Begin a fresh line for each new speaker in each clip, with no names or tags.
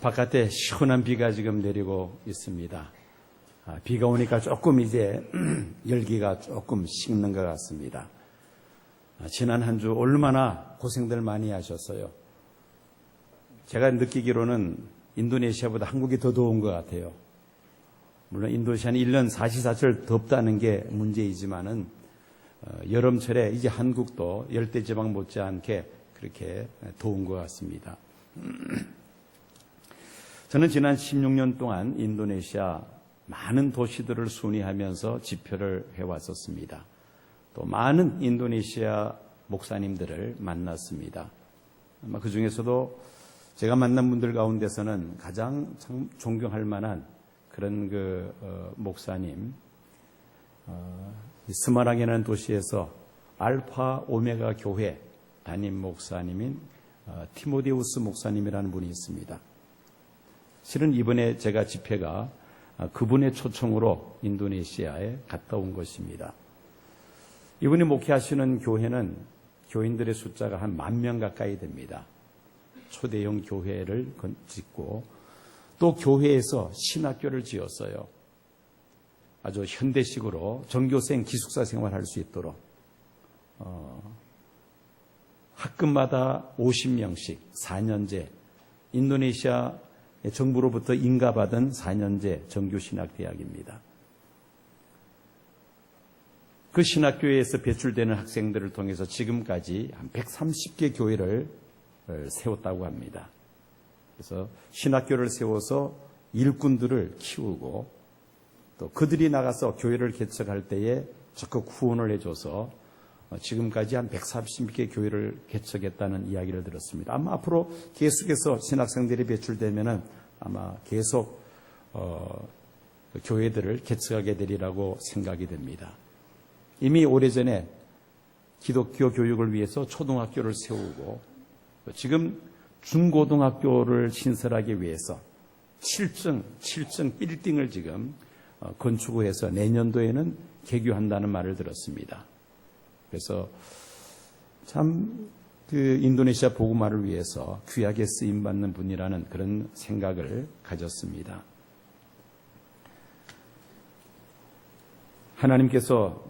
바깥에 시원한 비가 지금 내리고 있습니다. 비가 오니까 조금 이제 열기가 조금 식는 것 같습니다. 지난 한 주 얼마나 고생들 많이 하셨어요. 제가 느끼기로는 인도네시아보다 한국이 더 더운 것 같아요. 물론 인도네시아는 1년 사시사철 덥다는 게 문제이지만은 여름철에 이제 한국도 열대지방 못지않게 그렇게 더운 것 같습니다. 저는 지난 16년 동안 인도네시아 많은 도시들을 순회하면서 집회를 해왔었습니다. 또 많은 인도네시아 목사님들을 만났습니다. 아마 그 중에서도 제가 만난 분들 가운데서는 가장 참 존경할 만한 그런 목사님, 스마랑이라는 도시에서 알파 오메가 교회 담임 목사님인 티모데우스 목사님이라는 분이 있습니다. 실은 이번에 제가 집회가 그분의 초청으로 인도네시아에 갔다 온 것입니다. 이분이 목회하시는 교회는 교인들의 숫자가 한 10,000명 가까이 됩니다. 초대형 교회를 짓고 또 교회에서 신학교를 지었어요. 아주 현대식으로 전교생 기숙사 생활할 수 있도록 학급마다 50명씩 4년제 인도네시아 정부로부터 인가받은 4년제 정규신학대학입니다. 그 신학교에서 배출되는 학생들을 통해서 지금까지 한 130개 교회를 세웠다고 합니다. 그래서 신학교를 세워서 일꾼들을 키우고 또 그들이 나가서 교회를 개척할 때에 적극 후원을 해줘서 지금까지 한 130개 교회를 개척했다는 이야기를 들었습니다. 아마 앞으로 계속해서 신학생들이 배출되면은 아마 계속 교회들을 개척하게 되리라고 생각이 됩니다. 이미 오래전에 기독교 교육을 위해서 초등학교를 세우고 지금 중고등학교를 신설하기 위해서 7층 빌딩을 지금 건축을 해서 내년도에는 개교한다는 말을 들었습니다. 그래서 참 인도네시아 복음화를 위해서 귀하게 쓰임받는 분이라는 그런 생각을 가졌습니다. 하나님께서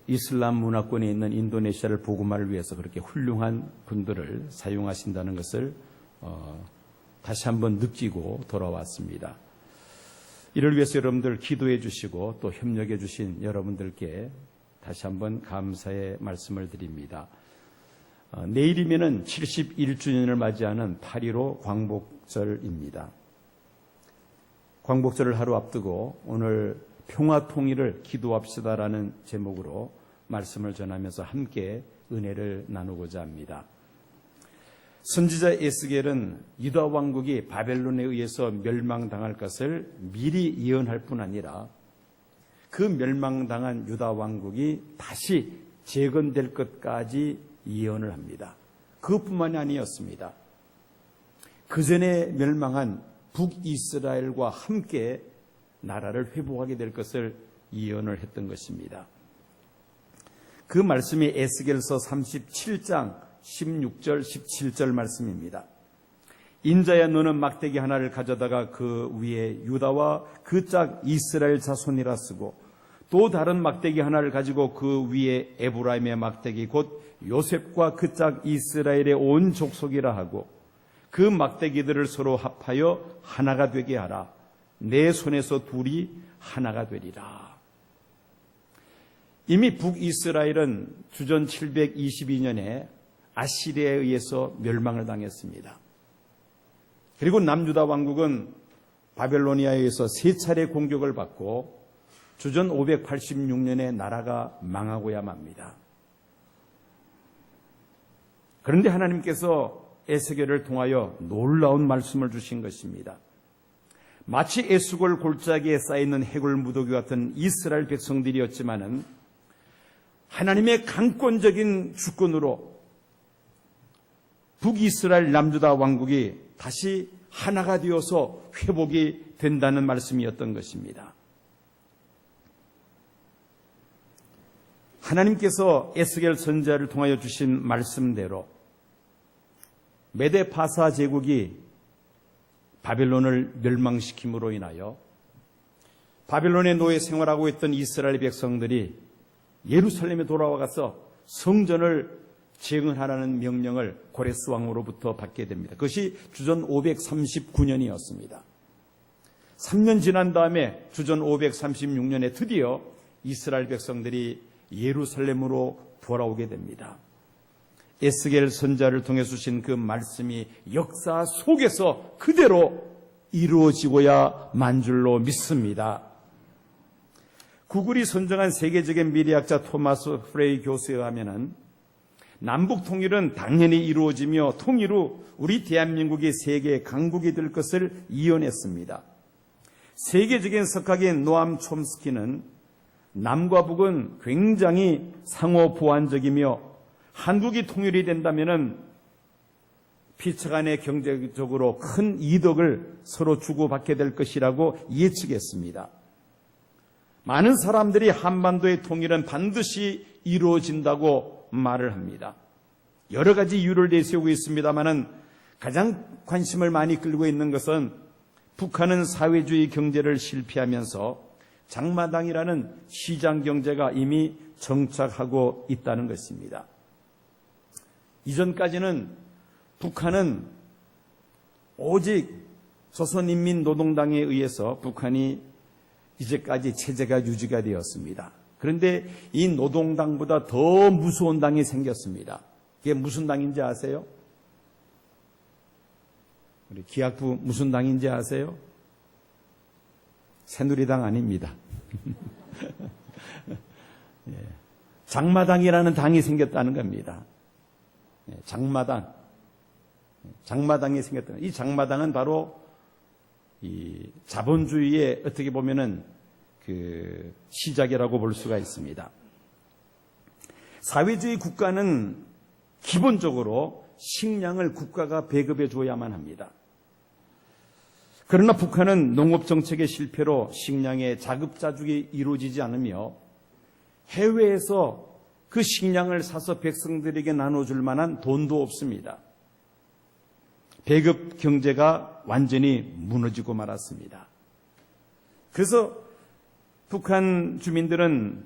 이슬람 문화권에 있는 인도네시아를 복음화를 위해서 그렇게 훌륭한 분들을 사용하신다는 것을 다시 한번 느끼고 돌아왔습니다. 이를 위해서 여러분들 기도해 주시고 또 협력해 주신 여러분들께 다시 한번 감사의 말씀을 드립니다. 내일이면은 71주년을 맞이하는 8.15 광복절입니다. 광복절을 하루 앞두고 오늘 평화통일을 기도합시다라는 제목으로 말씀을 전하면서 함께 은혜를 나누고자 합니다. 선지자 에스겔은 유다 왕국이 바벨론에 의해서 멸망당할 것을 미리 예언할 뿐 아니라 그 멸망당한 유다 왕국이 다시 재건될 것까지 예언을 합니다. 그것뿐만이 아니었습니다. 그 전에 멸망한 북이스라엘과 함께 나라를 회복하게 될 것을 예언을 했던 것입니다. 그 말씀이 에스겔서 37장 16절 17절 말씀입니다. 인자야 너는 막대기 하나를 가져다가 그 위에 유다와 그 짝 이스라엘 자손이라 쓰고 또 다른 막대기 하나를 가지고 그 위에 에브라임의 막대기 곧 요셉과 그 짝 이스라엘의 온 족속이라 하고 그 막대기들을 서로 합하여 하나가 되게 하라. 내 손에서 둘이 하나가 되리라. 이미 북이스라엘은 주전 722년에 아시리아에 의해서 멸망을 당했습니다. 그리고 남유다 왕국은 바벨로니아에 의해서 3차례 공격을 받고 주전 586년에 나라가 망하고야 맙니다. 그런데 하나님께서 에스겔을 통하여 놀라운 말씀을 주신 것입니다. 마치 에스골 골짜기에 쌓여있는 해골 무더기 같은 이스라엘 백성들이었지만은 하나님의 강권적인 주권으로 북이스라엘 남유다 왕국이 다시 하나가 되어서 회복이 된다는 말씀이었던 것입니다. 하나님께서 에스겔 선지자를 통하여 주신 말씀대로 메데파사 제국이 바벨론을 멸망시킴으로 인하여 바벨론의 노예 생활하고 있던 이스라엘 백성들이 예루살렘에 돌아와서 성전을 재건하라는 명령을 고레스 왕으로부터 받게 됩니다. 그것이 주전 539년이었습니다. 3년 지난 다음에 주전 536년에 드디어 이스라엘 백성들이 예루살렘으로 돌아오게 됩니다. 에스겔 선지자를 통해 주신 그 말씀이 역사 속에서 그대로 이루어지고야 만 줄로 믿습니다. 구글이 선정한 세계적인 미래학자 토마스 프레이 교수에 의하면 남북 통일은 당연히 이루어지며 통일 후 우리 대한민국이 세계의 강국이 될 것을 이언했습니다. 세계적인 석학인 노암 촘스키는 남과 북은 굉장히 상호 보완적이며 한국이 통일이 된다면 피차 간의 경제적으로 큰 이득을 서로 주고받게 될 것이라고 예측했습니다. 많은 사람들이 한반도의 통일은 반드시 이루어진다고 말을 합니다. 여러 가지 이유를 내세우고 있습니다만 가장 관심을 많이 끌고 있는 것은 북한은 사회주의 경제를 실패하면서 장마당이라는 시장 경제가 이미 정착하고 있다는 것입니다. 이전까지는 북한은 오직 조선인민노동당에 의해서 북한이 이제까지 체제가 유지가 되었습니다. 그런데 이 노동당보다 더 무서운 당이 생겼습니다. 그게 무슨 당인지 아세요? 우리 기학부 무슨 당인지 아세요? 새누리당 아닙니다. 장마당이라는 당이 생겼다는 겁니다. 장마당이 생겼다. 이 장마당은 바로 이 자본주의의 어떻게 보면은 그 시작이라고 볼 수가 있습니다. 사회주의 국가는 기본적으로 식량을 국가가 배급해 줘야만 합니다. 그러나 북한은 농업정책의 실패로 식량의 자급자족이 이루어지지 않으며 해외에서 그 식량을 사서 백성들에게 나눠줄 만한 돈도 없습니다. 배급 경제가 완전히 무너지고 말았습니다. 그래서 북한 주민들은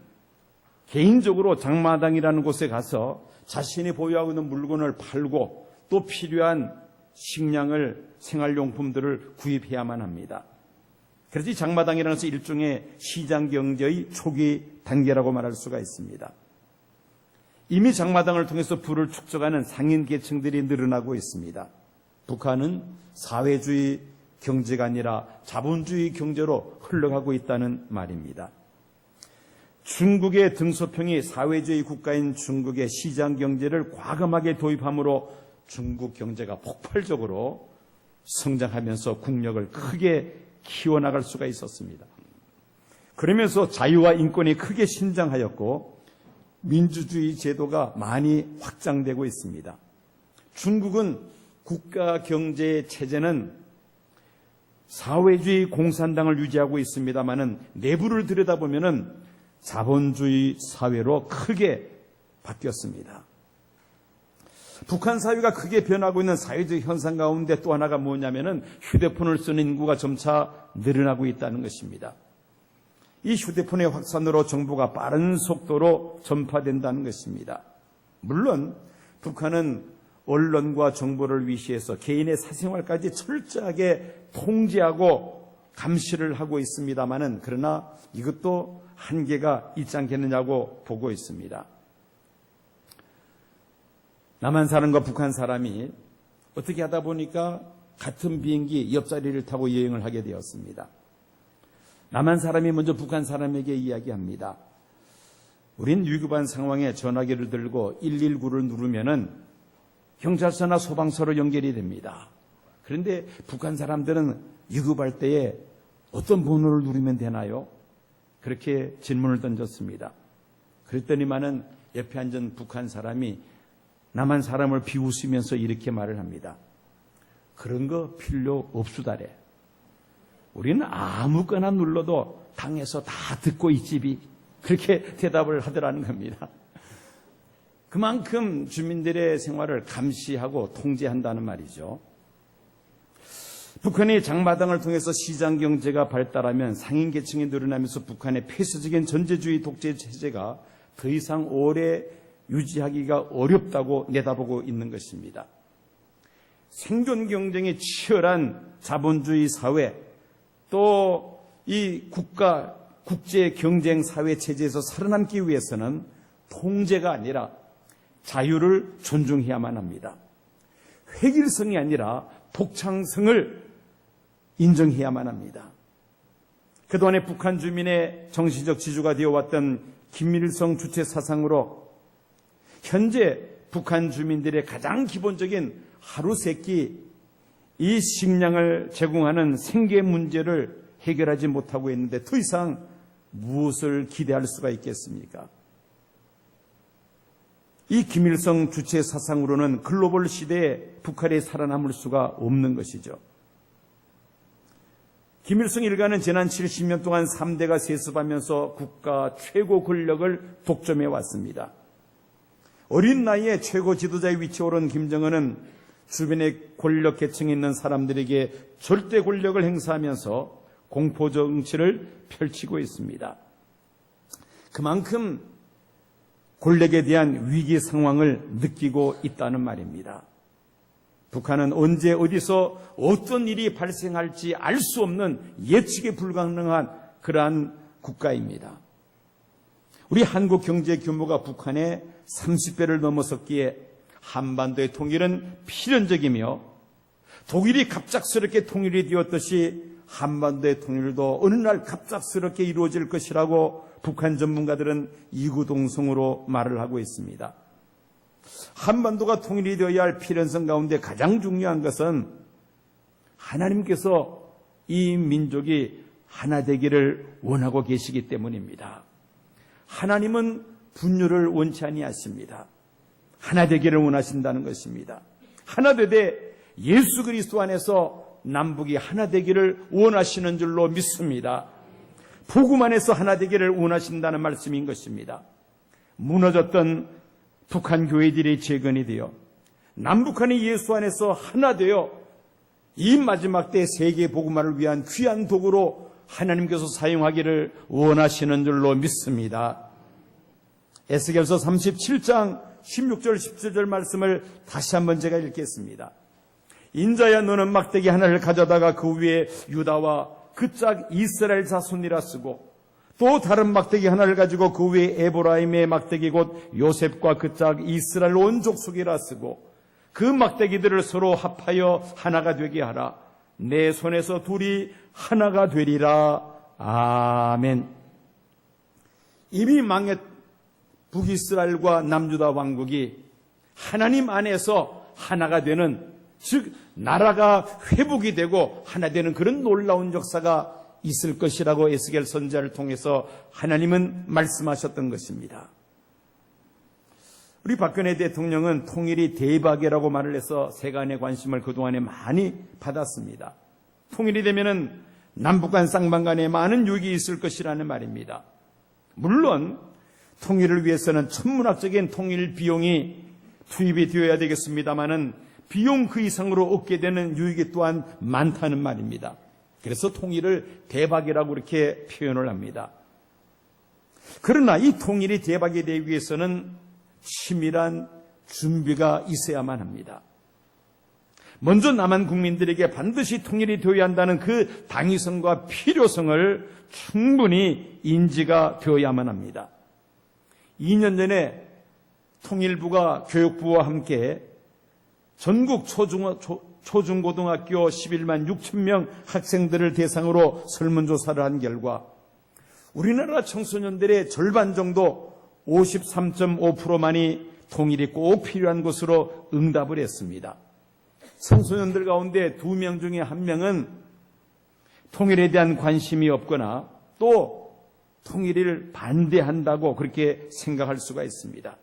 개인적으로 장마당이라는 곳에 가서 자신이 보유하고 있는 물건을 팔고 또 필요한 식량을 생활용품들을 구입해야만 합니다. 그래서 이 장마당이라는 것은 일종의 시장경제의 초기 단계라고 말할 수가 있습니다. 이미 장마당을 통해서 부를 축적하는 상인 계층들이 늘어나고 있습니다. 북한은 사회주의 경제가 아니라 자본주의 경제로 흘러가고 있다는 말입니다. 중국의 등소평이 사회주의 국가인 중국의 시장 경제를 과감하게 도입함으로 중국 경제가 폭발적으로 성장하면서 국력을 크게 키워나갈 수가 있었습니다. 그러면서 자유와 인권이 크게 신장하였고 민주주의 제도가 많이 확장되고 있습니다. 중국은 국가 경제 체제는 사회주의 공산당을 유지하고 있습니다만은 내부를 들여다보면은 자본주의 사회로 크게 바뀌었습니다. 북한 사회가 크게 변하고 있는 사회적 현상 가운데 또 하나가 뭐냐면은 휴대폰을 쓰는 인구가 점차 늘어나고 있다는 것입니다. 이 휴대폰의 확산으로 정보가 빠른 속도로 전파된다는 것입니다. 물론 북한은 언론과 정보를 위시해서 개인의 사생활까지 철저하게 통제하고 감시를 하고 있습니다만은 그러나 이것도 한계가 있지 않겠느냐고 보고 있습니다. 남한 사람과 북한 사람이 어떻게 하다 보니까 같은 비행기 옆자리를 타고 여행을 하게 되었습니다. 남한 사람이 먼저 북한 사람에게 이야기합니다. 우린 위급한 상황에 전화기를 들고 119를 누르면은 경찰서나 소방서로 연결이 됩니다. 그런데 북한 사람들은 위급할 때에 어떤 번호를 누르면 되나요? 그렇게 질문을 던졌습니다. 그랬더니만은 옆에 앉은 북한 사람이 남한 사람을 비웃으면서 이렇게 말을 합니다. 그런 거 필요 없수다래. 우리는 아무거나 눌러도 당에서 다 듣고 있지비. 그렇게 대답을 하더라는 겁니다. 그만큼 주민들의 생활을 감시하고 통제한다는 말이죠. 북한의 장마당을 통해서 시장 경제가 발달하면 상인 계층이 늘어나면서 북한의 폐쇄적인 전제주의 독재 체제가 더 이상 오래 유지하기가 어렵다고 내다보고 있는 것입니다. 생존 경쟁이 치열한 자본주의 사회, 또 이 국제 경쟁 사회 체제에서 살아남기 위해서는 통제가 아니라 자유를 존중해야만 합니다. 획일성이 아니라 독창성을 인정해야만 합니다. 그동안에 북한 주민의 정신적 지주가 되어왔던 김일성 주체 사상으로 현재 북한 주민들의 가장 기본적인 하루 세끼 이 식량을 제공하는 생계 문제를 해결하지 못하고 있는데 더 이상 무엇을 기대할 수가 있겠습니까? 이 김일성 주체 사상으로는 글로벌 시대에 북한이 살아남을 수가 없는 것이죠. 김일성 일가는 지난 70년 동안 3대가 세습하면서 국가 최고 권력을 독점해 왔습니다. 어린 나이에 최고 지도자의 위치에 오른 김정은은 주변에 권력 계층에 있는 사람들에게 절대 권력을 행사하면서 공포 정치를 펼치고 있습니다. 그만큼 권력에 대한 위기 상황을 느끼고 있다는 말입니다. 북한은 언제 어디서 어떤 일이 발생할지 알 수 없는 예측이 불가능한 그러한 국가입니다. 우리 한국 경제 규모가 북한의 30배를 넘어섰기에 한반도의 통일은 필연적이며 독일이 갑작스럽게 통일이 되었듯이 한반도의 통일도 어느 날 갑작스럽게 이루어질 것이라고 북한 전문가들은 이구동성으로 말을 하고 있습니다. 한반도가 통일이 되어야 할 필연성 가운데 가장 중요한 것은 하나님께서 이 민족이 하나 되기를 원하고 계시기 때문입니다. 하나님은 분열을 원치 아니하십니다. 하나 되기를 원하신다는 것입니다. 하나 되되 예수 그리스도 안에서 남북이 하나 되기를 원하시는 줄로 믿습니다. 복음 안에서 하나 되기를 원하신다는 말씀인 것입니다. 무너졌던 북한 교회들이 재건이 되어 남북한이 예수 안에서 하나 되어 이 마지막 때 세계 복음화를 위한 귀한 도구로 하나님께서 사용하기를 원하시는 줄로 믿습니다. 에스겔서 37장 16절 17절 말씀을 다시 한번 제가 읽겠습니다. 인자야 너는 막대기 하나를 가져다가 그 위에 유다와 그 짝 이스라엘 자손이라 쓰고 또 다른 막대기 하나를 가지고 그 위에 에브라임의 막대기 곧 요셉과 그 짝 이스라엘 온 족속이라 쓰고 그 막대기들을 서로 합하여 하나가 되게 하라. 내 손에서 둘이 하나가 되리라. 아멘. 이미 망했 북이스라엘과 남유다 왕국이 하나님 안에서 하나가 되는, 즉 나라가 회복이 되고 하나 되는 그런 놀라운 역사가 있을 것이라고 에스겔 선지자를 통해서 하나님은 말씀하셨던 것입니다. 우리 박근혜 대통령은 통일이 대박이라고 말을 해서 세간의 관심을 그동안에 많이 받았습니다. 통일이 되면은 남북 간 쌍방 간에 많은 유익이 있을 것이라는 말입니다. 물론 통일을 위해서는 천문학적인 통일 비용이 투입이 되어야 되겠습니다마는 비용 그 이상으로 얻게 되는 유익이 또한 많다는 말입니다. 그래서 통일을 대박이라고 이렇게 표현을 합니다. 그러나 이 통일이 대박이 되기 위해서는 치밀한 준비가 있어야만 합니다. 먼저 남한 국민들에게 반드시 통일이 되어야 한다는 그 당위성과 필요성을 충분히 인지가 되어야만 합니다. 2년 전에 통일부가 교육부와 함께 전국 초중고등학교 11만 6천 명 학생들을 대상으로 설문조사를 한 결과 우리나라 청소년들의 절반 정도 53.5%만이 통일이 꼭 필요한 것으로 응답을 했습니다. 청소년들 가운데 2명 중에 1명은 통일에 대한 관심이 없거나 또 통일을 반대한다고 그렇게 생각할 수가 있습니다.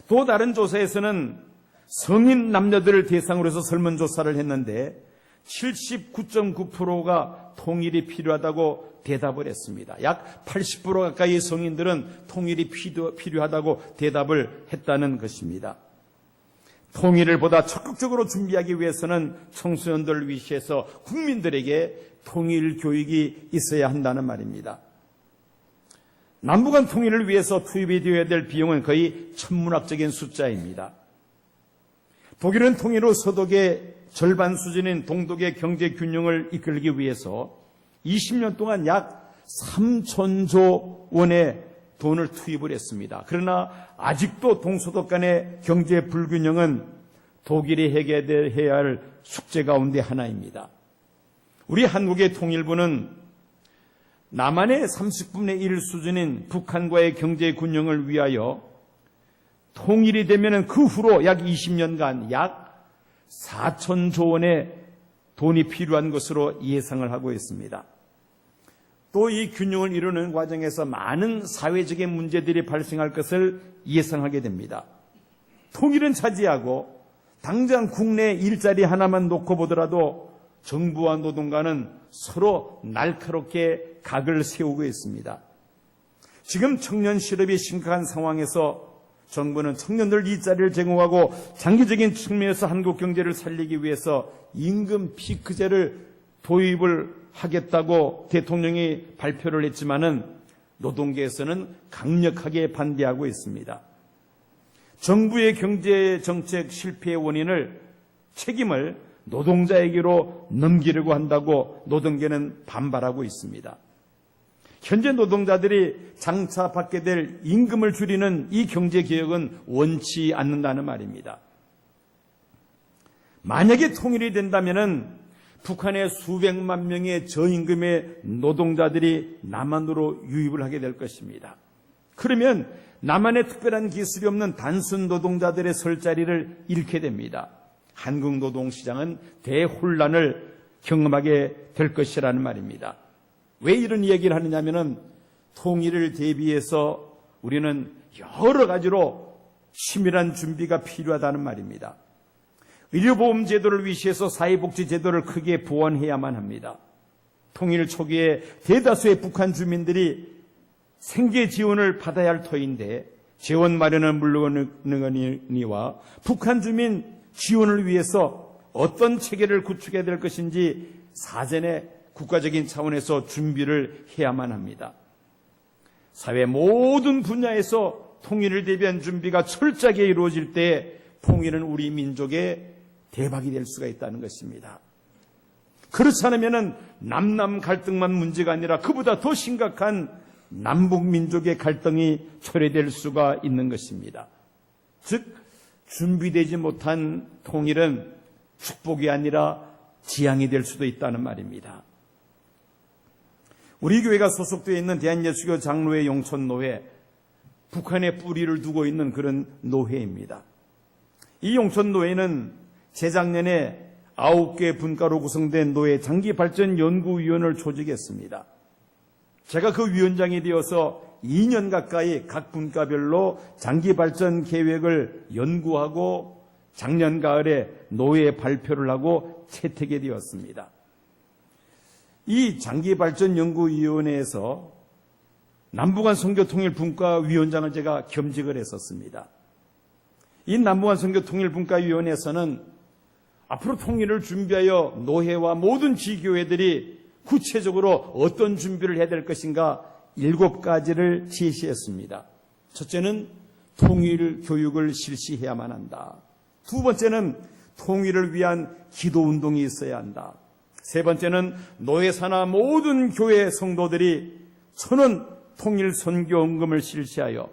또 다른 조사에서는 성인 남녀들을 대상으로 해서 설문조사를 했는데 79.9%가 통일이 필요하다고 대답을 했습니다. 약 80% 가까이의 성인들은 통일이 필요하다고 대답을 했다는 것입니다. 통일을 보다 적극적으로 준비하기 위해서는 청소년들을 위시해서 국민들에게 통일 교육이 있어야 한다는 말입니다. 남북한 통일을 위해서 투입이 되어야 될 비용은 거의 천문학적인 숫자입니다. 독일은 통일 후 서독의 절반 수준인 동독의 경제 균형을 이끌기 위해서 20년 동안 약 3천조 원의 돈을 투입을 했습니다. 그러나 아직도 동서독 간의 경제 불균형은 독일이 해결해야 할 숙제 가운데 하나입니다. 우리 한국의 통일부는 남한의 30분의 1 수준인 북한과의 경제 균형을 위하여 통일이 되면 그 후로 약 20년간 약 4천조 원의 돈이 필요한 것으로 예상을 하고 있습니다. 또 이 균형을 이루는 과정에서 많은 사회적인 문제들이 발생할 것을 예상하게 됩니다. 통일은 차지하고 당장 국내 일자리 하나만 놓고 보더라도 정부와 노동가는 서로 날카롭게 각을 세우고 있습니다. 지금 청년 실업이 심각한 상황에서 정부는 청년들 일자리를 제공하고 장기적인 측면에서 한국 경제를 살리기 위해서 임금 피크제를 도입을 하겠다고 대통령이 발표를 했지만은 노동계에서는 강력하게 반대하고 있습니다. 정부의 경제 정책 실패의 원인을 책임을 노동자에게로 넘기려고 한다고 노동계는 반발하고 있습니다. 현재 노동자들이 장차 받게 될 임금을 줄이는 이 경제개혁은 원치 않는다는 말입니다. 만약에 통일이 된다면은 북한의 수백만 명의 저임금의 노동자들이 남한으로 유입을 하게 될 것입니다. 그러면 남한에 특별한 기술이 없는 단순 노동자들의 설 자리를 잃게 됩니다. 한국 노동시장은 대혼란을 경험하게 될 것이라는 말입니다. 왜 이런 얘기를 하느냐면은 통일을 대비해서 우리는 여러 가지로 치밀한 준비가 필요하다는 말입니다. 의료보험 제도를 위시해서 사회복지 제도를 크게 보완해야만 합니다. 통일 초기에 대다수의 북한 주민들이 생계 지원을 받아야 할 터인데 재원 마련은 물론이니와 북한 주민 지원을 위해서 어떤 체계를 구축해야 될 것인지 사전에 국가적인 차원에서 준비를 해야만 합니다. 사회 모든 분야에서 통일을 대비한 준비가 철저하게 이루어질 때 통일은 우리 민족의 대박이 될 수가 있다는 것입니다. 그렇지 않으면 남남 갈등만 문제가 아니라 그보다 더 심각한 남북 민족의 갈등이 초래될 수가 있는 것입니다. 즉 준비되지 못한 통일은 축복이 아니라 지향이 될 수도 있다는 말입니다. 우리 교회가 소속되어 있는 대한예수교 장로회 용천노회, 북한에 뿌리를 두고 있는 그런 노회입니다. 이 용천노회는 재작년에 9개 분과로 구성된 노회 장기발전연구위원회를 조직했습니다. 제가 그 위원장이 되어서 2년 가까이 각 분과별로 장기발전 계획을 연구하고 작년 가을에 노회 발표를 하고 채택이 되었습니다. 이 장기발전연구위원회에서 남북한 선교통일 분과위원장을 제가 겸직을 했었습니다. 이 남북한 선교통일분과위원회에서는 앞으로 통일을 준비하여 노회와 모든 지교회들이 구체적으로 어떤 준비를 해야 될 것인가 7가지를 제시했습니다. 첫째는 통일 교육을 실시해야만 한다. 두 번째는 통일을 위한 기도운동이 있어야 한다. 세 번째는 노회 산하 모든 교회 성도들이 천원 통일 선교헌금을 실시하여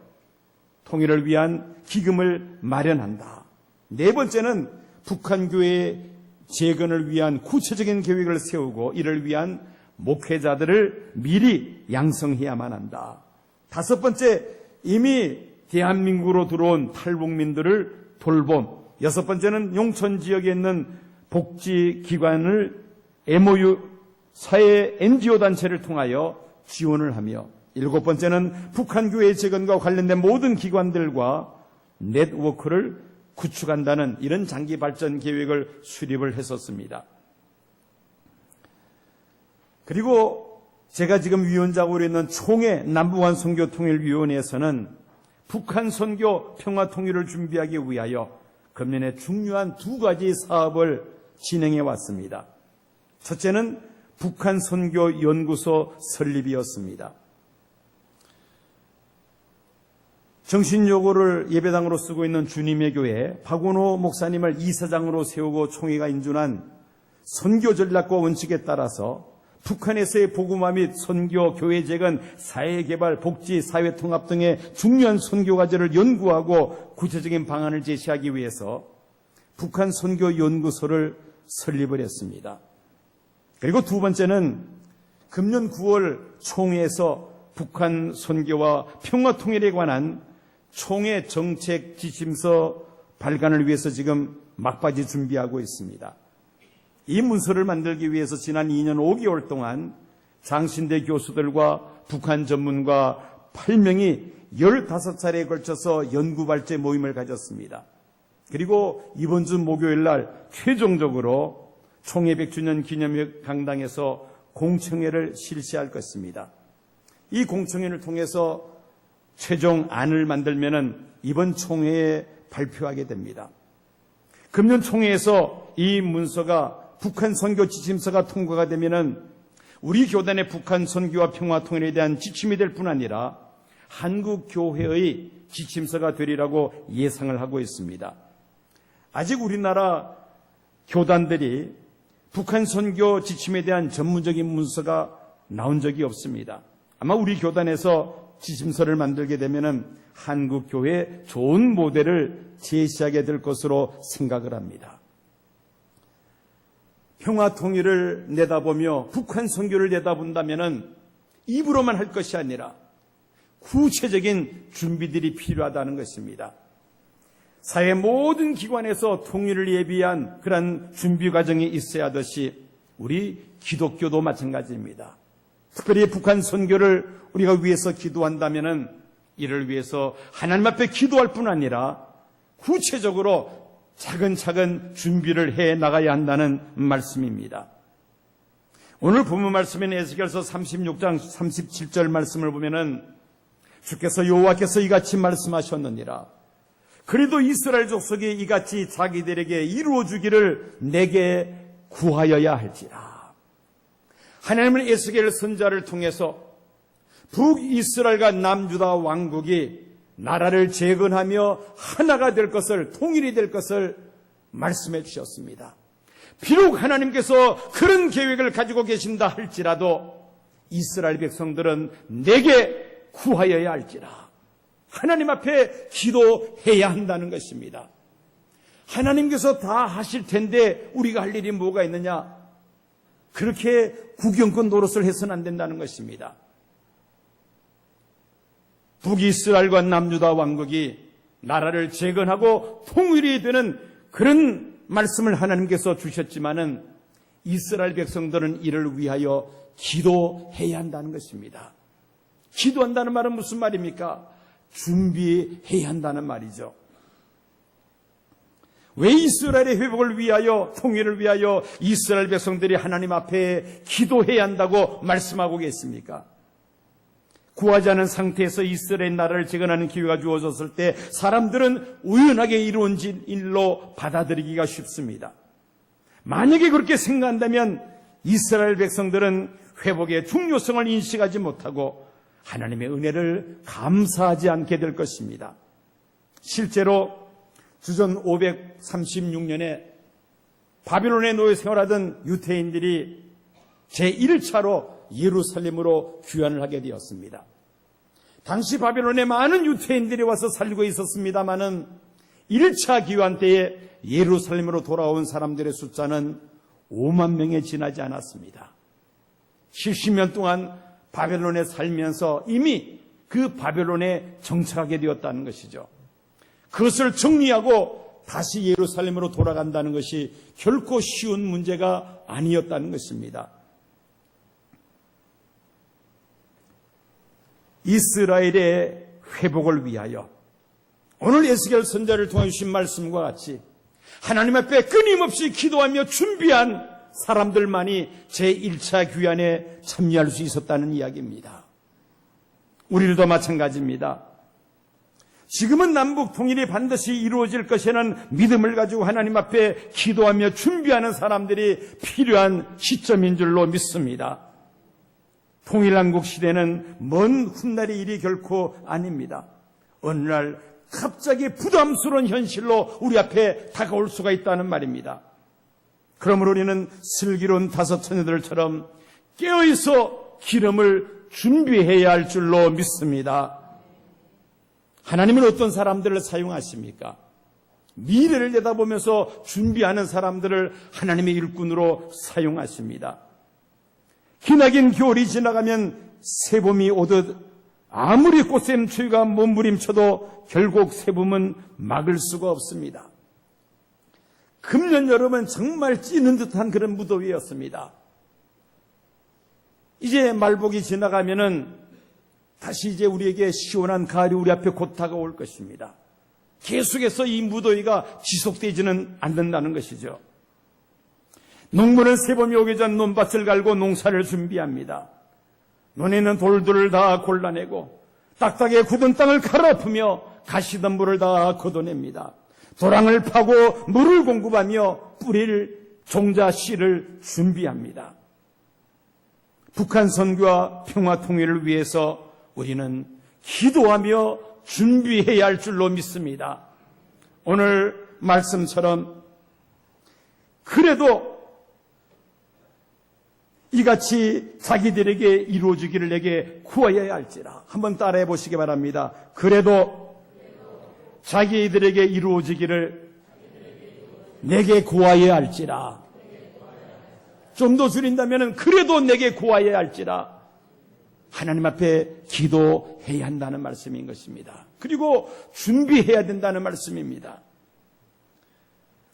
통일을 위한 기금을 마련한다. 네 번째는 북한 교회의 재건을 위한 구체적인 계획을 세우고 이를 위한 목회자들을 미리 양성해야만 한다. 다섯 번째, 이미 대한민국으로 들어온 탈북민들을 돌봄. 여섯 번째는 용천 지역에 있는 복지기관을 MOU 사회 NGO 단체를 통하여 지원을 하며 일곱 번째는 북한 교회 재건과 관련된 모든 기관들과 네트워크를 구축한다는 이런 장기 발전 계획을 수립을 했었습니다. 그리고 제가 지금 위원장으로 있는 총회 남북한 선교통일위원회에서는 북한 선교 평화 통일을 준비하기 위하여 금년에 중요한 두 가지 사업을 진행해 왔습니다. 첫째는 북한 선교 연구소 설립이었습니다. 정신요고를 예배당으로 쓰고 있는 주님의 교회 박원호 목사님을 이사장으로 세우고 총회가 인준한 선교 전략과 원칙에 따라서 북한에서의 복음화 및 선교, 교회재건, 사회개발, 복지, 사회통합 등의 중요한 선교 과제를 연구하고 구체적인 방안을 제시하기 위해서 북한 선교 연구소를 설립을 했습니다. 그리고 두 번째는 금년 9월 총회에서 북한 선교와 평화 통일에 관한 총회 정책 지침서 발간을 위해서 지금 막바지 준비하고 있습니다. 이 문서를 만들기 위해서 지난 2년 5개월 동안 장신대 교수들과 북한 전문가 8명이 15차례에 걸쳐서 연구발제 모임을 가졌습니다. 그리고 이번 주 목요일 날 최종적으로 총회 100주년 기념 강당에서 공청회를 실시할 것입니다. 이 공청회를 통해서 최종 안을 만들면은 이번 총회에 발표하게 됩니다. 금년 총회에서 이 문서가 북한 선교 지침서가 통과가 되면은 우리 교단의 북한 선교와 평화 통일에 대한 지침이 될 뿐 아니라 한국 교회의 지침서가 되리라고 예상을 하고 있습니다. 아직 우리나라 교단들이 북한 선교 지침에 대한 전문적인 문서가 나온 적이 없습니다. 아마 우리 교단에서 지침서를 만들게 되면은 한국 교회의 좋은 모델을 제시하게 될 것으로 생각을 합니다. 평화 통일을 내다보며 북한 선교를 내다본다면은 입으로만 할 것이 아니라 구체적인 준비들이 필요하다는 것입니다. 사회 모든 기관에서 통일을 예비한 그런 준비 과정이 있어야 하듯이 우리 기독교도 마찬가지입니다. 특별히 북한 선교를 우리가 위해서 기도한다면은 이를 위해서 하나님 앞에 기도할 뿐 아니라 구체적으로 차근차근 준비를 해 나가야 한다는 말씀입니다. 오늘 본문 말씀인 에스겔서 36장 37절 말씀을 보면은 주께서 여호와께서 이같이 말씀하셨느니라. 그래도 이스라엘 족속이 이같이 자기들에게 이루어주기를 내게 구하여야 할지라. 하나님은 에스겔 선지자를 통해서 북이스라엘과 남유다 왕국이 나라를 재건하며 하나가 될 것을, 통일이 될 것을 말씀해 주셨습니다. 비록 하나님께서 그런 계획을 가지고 계신다 할지라도 이스라엘 백성들은 내게 구하여야 할지라. 하나님 앞에 기도해야 한다는 것입니다. 하나님께서 다 하실 텐데 우리가 할 일이 뭐가 있느냐? 그렇게 구경꾼 노릇을 해서는 안 된다는 것입니다. 북이스라엘과 남유다 왕국이 나라를 재건하고 통일이 되는 그런 말씀을 하나님께서 주셨지만은 이스라엘 백성들은 이를 위하여 기도해야 한다는 것입니다. 기도한다는 말은 무슨 말입니까? 준비해야 한다는 말이죠. 왜 이스라엘의 회복을 위하여, 통일을 위하여 이스라엘 백성들이 하나님 앞에 기도해야 한다고 말씀하고 계십니까? 구하지 않은 상태에서 이스라엘 나라를 재건하는 기회가 주어졌을 때 사람들은 우연하게 이루어진 일로 받아들이기가 쉽습니다. 만약에 그렇게 생각한다면 이스라엘 백성들은 회복의 중요성을 인식하지 못하고 하나님의 은혜를 감사하지 않게 될 것입니다. 실제로 주전 536년에 바빌론에 놓여 생활하던 유대인들이 제1차로 예루살렘으로 귀환을 하게 되었습니다. 당시 바빌론에 많은 유대인들이 와서 살고 있었습니다마는 1차 귀환 때에 예루살렘으로 돌아온 사람들의 숫자는 5만 명에 지나지 않았습니다. 70년 동안 바벨론에 살면서 이미 그 바벨론에 정착하게 되었다는 것이죠. 그것을 정리하고 다시 예루살렘으로 돌아간다는 것이 결코 쉬운 문제가 아니었다는 것입니다. 이스라엘의 회복을 위하여 오늘 에스겔 선지자를 통해 주신 말씀과 같이 하나님 앞에 끊임없이 기도하며 준비한 사람들만이 제1차 귀환에 참여할 수 있었다는 이야기입니다. 우리들도 마찬가지입니다. 지금은 남북 통일이 반드시 이루어질 것이라는 믿음을 가지고 하나님 앞에 기도하며 준비하는 사람들이 필요한 시점인 줄로 믿습니다. 통일한국 시대는 먼 훗날의 일이 결코 아닙니다. 어느 날 갑자기 부담스러운 현실로 우리 앞에 다가올 수가 있다는 말입니다. 그러므로 우리는 슬기로운 다섯 처녀들처럼 깨어있어 기름을 준비해야 할 줄로 믿습니다. 하나님은 어떤 사람들을 사용하십니까? 미래를 내다보면서 준비하는 사람들을 하나님의 일꾼으로 사용하십니다. 기나긴 겨울이 지나가면 새봄이 오듯 아무리 꽃샘추위가 몸부림쳐도 결국 새봄은 막을 수가 없습니다. 금년 여름은 정말 찌는 듯한 그런 무더위였습니다. 이제 말복이 지나가면은 다시 이제 우리에게 시원한 가을이 우리 앞에 곧 다가올 것입니다. 계속해서 이 무더위가 지속되지는 않는다는 것이죠. 농부는 새봄이 오기 전 논밭을 갈고 농사를 준비합니다. 논에 있는 돌들을 다 골라내고 딱딱하게 굳은 땅을 갈아엎으며 가시덤불을 다 걷어냅니다. 도랑을 파고 물을 공급하며 뿌릴 종자 씨를 준비합니다. 북한 선교와 평화 통일을 위해서 우리는 기도하며 준비해야 할 줄로 믿습니다. 오늘 말씀처럼 그래도 이같이 자기들에게 이루어지기를 내게 구하여야 할지라. 한번 따라해 보시기 바랍니다. 그래도 자기들에게 이루어지기를 내게 구하여야 할지라. 좀 더 줄인다면 그래도 내게 구하여야 할지라. 하나님 앞에 기도해야 한다는 말씀인 것입니다. 그리고 준비해야 된다는 말씀입니다.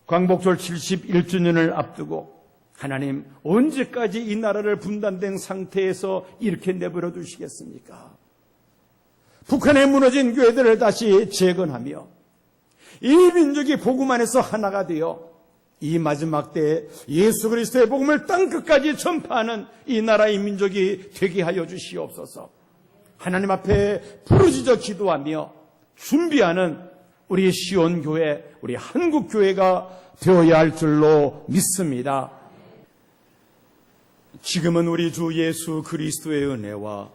광복절 71주년을 앞두고 하나님 언제까지 이 나라를 분단된 상태에서 이렇게 내버려 두시겠습니까? 북한에 무너진 교회들을 다시 재건하며 이 민족이 복음 안에서 하나가 되어 이 마지막 때에 예수 그리스도의 복음을 땅끝까지 전파하는 이 나라의 민족이 되게 하여 주시옵소서. 하나님 앞에 부르짖어 기도하며 준비하는 우리 시온교회, 우리 한국교회가 되어야 할 줄로 믿습니다. 지금은 우리 주 예수 그리스도의 은혜와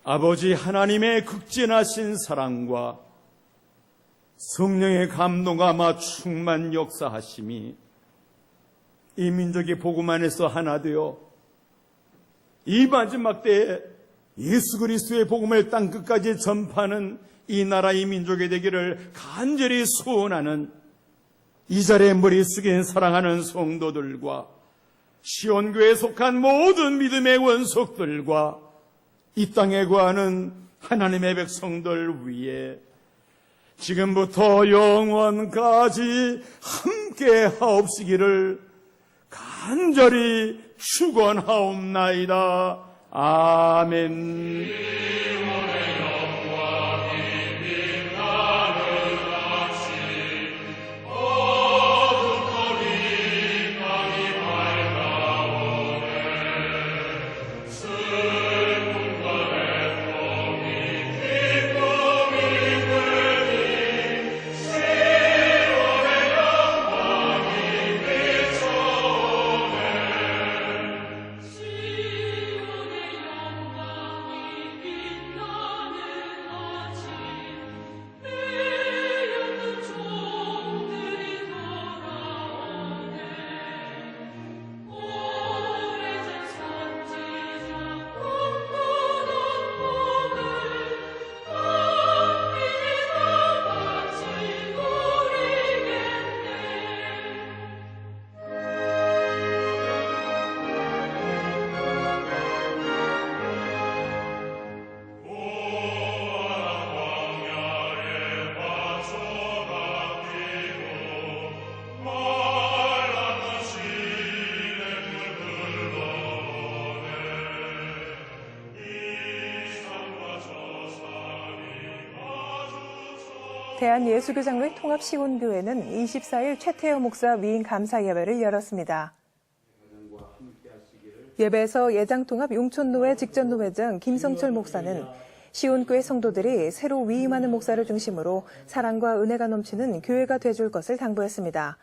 아버지 하나님의 극진하신 사랑과 성령의 감동과 충만 역사하심이 이 민족의 복음 안에서 하나 되어 이 마지막 때에 예수 그리스도의 복음을 땅끝까지 전파하는 이 나라의 민족이 되기를 간절히 소원하는 이 자리에 머리 숙인 사랑하는 성도들과 시온교회에 속한 모든 믿음의 원속들과 이 땅에 거하는 하나님의 백성들 위에 지금부터 영원까지 함께 하옵시기를 간절히 축원하옵나이다. 아멘.
대한예수교장로회 통합시온교회는 24일 최태호 목사 위임 감사 예배를 열었습니다. 예배에서 예장통합 용촌노회 직전노회장 김성철 목사는 시온교회 성도들이 새로 위임하는 목사를 중심으로 사랑과 은혜가 넘치는 교회가 돼줄 것을 당부했습니다.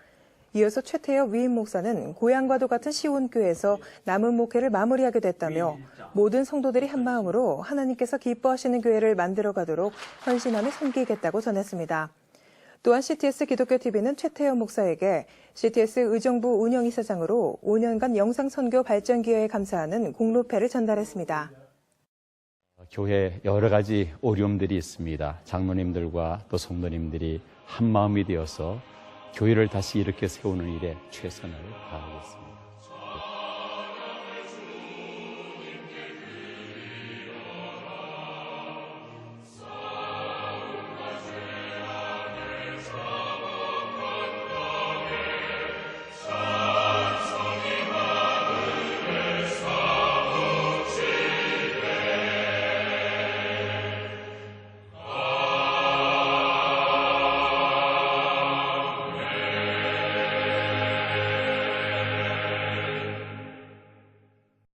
이어서 최태여 위임 목사는 고향과도 같은 시온교회에서 남은 목회를 마무리하게 됐다며 모든 성도들이 한마음으로 하나님께서 기뻐하시는 교회를 만들어가도록 헌신하며 섬기겠다고 전했습니다. 또한 CTS 기독교TV는 최태여 목사에게 CTS 의정부 운영이사장으로 5년간 영상선교 발전 기여에 감사하는 공로패를 전달했습니다.
교회 여러 가지 어려움들이 있습니다. 장로님들과 또 성도님들이 한 마음이 되어서 교회를 다시 일으켜 세우는 일에 최선을 다하겠습니다.